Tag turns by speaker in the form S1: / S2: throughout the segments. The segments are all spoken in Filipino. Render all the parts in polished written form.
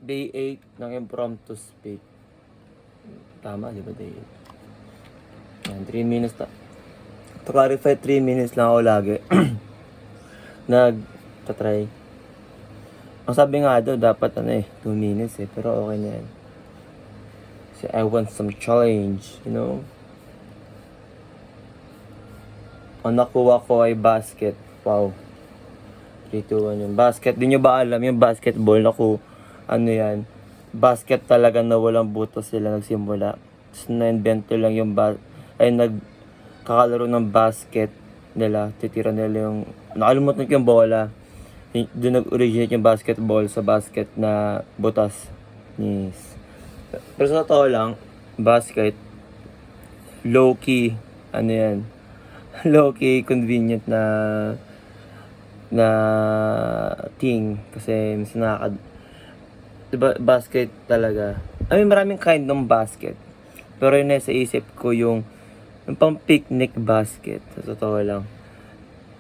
S1: Day 8 ng impromptu speak. Tama, di ba day 8? Yan, 3 minutes na. To clarify, 3 minutes lang ako lagi. Nag-try. Ang sabi nga daw, dapat 2 minutes eh. Pero okay na yan. Kasi I want some challenge, you know? Ang nakuha ko ay basket. Wow. 3, 2, 1 yung basket. Di nyo ba alam yung basketball? Naku, ano yan? Basket talaga na walang butas sila nagsimula. Tapos na-invento lang yung nagkakalaro ng basket nila. Titira nila yung... Nakalimutan ko yung bola. Doon nag-originate yung basketball sa basket na butas. Yes. Pero sa totoo lang, basket, low-key, ano yan? Low-key convenient na thing. Kasi mas diba, basket talaga. I mean, maraming kind ng basket. Pero yun sa isip ko yung pang picnic basket. Sa totoo lang.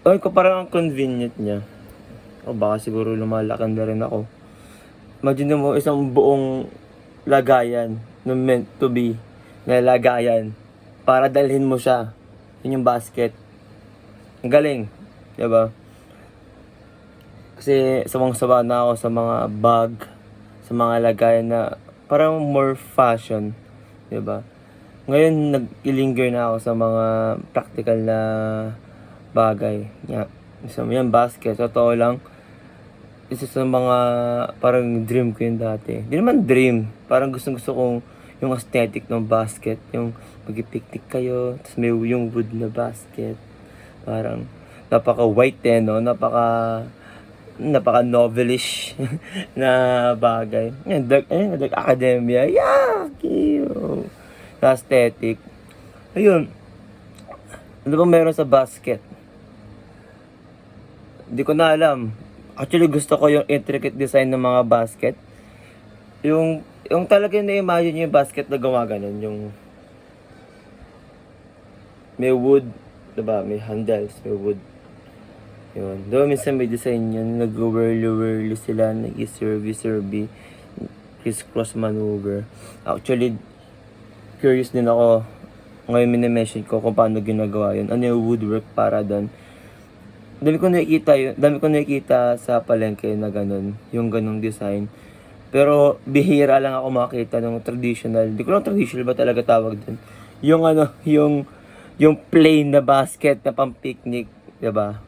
S1: Ay ko parang ang convenient niya. O baka siguro lumalakad na rin ako. Imagine mo isang buong lagayan na meant to be na lagayan para dalhin mo siya. Yun yung basket. Ang galing. Diba? Kasi sawang-sawa na ako sa mga bag, sa mga lagayan na parang more fashion. Diba? Ngayon, nag-ilinger na ako sa mga practical na bagay. Yan, basket. Totoo lang, isa sa mga parang dream ko yun dati. Hindi naman dream. Parang gusto kong yung aesthetic ng basket. Yung mag-picnic kayo, tapos may yung wood na basket. Parang napaka-white no? Napaka-novelish na bagay. Yan, Dark Academia. Yeah! Cute! Aesthetic. Ayun. Ano ba meron sa basket? Hindi ko na alam. Actually, gusto ko yung intricate design ng mga basket. Yung talaga na-imagine yung basket na gumaganon. Yung may wood, diba? May handles, may wood. Yun. Diba minsan may design yun, nag-whirly sila, nag-servy, criss-cross maneuver. Actually, curious din ako, ngayon minimension ko kung paano ginagawa yun. Ano yung woodwork para doon. Dami ko nakikita sa palengke na ganun, yung ganung design. Pero bihira lang ako makita ng traditional. Di ko lang traditional ba talaga tawag doon. Yung plain na basket na pang picnic, 'di ba?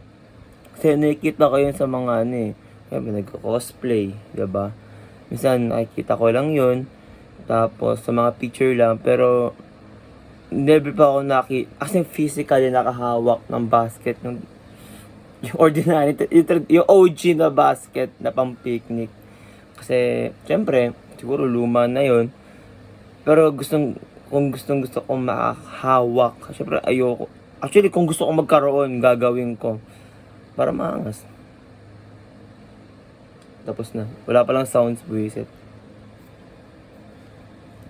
S1: Kasi nakikita ko yun sa mga nagko-cosplay, 'di ba? Minsan nakikita ko lang yun. Tapos sa mga picture lang, pero never pa ako kasi physically nakahawak ng basket yung ordinary, yung OG na basket na pang picnic. Kasi syempre siguro luma na yun. Pero kung gusto kong makahawak, syempre ayoko. Actually kung gusto kong magkaroon, gagawin ko para maangas. Tapos na. Wala pa lang sounds, buwisit.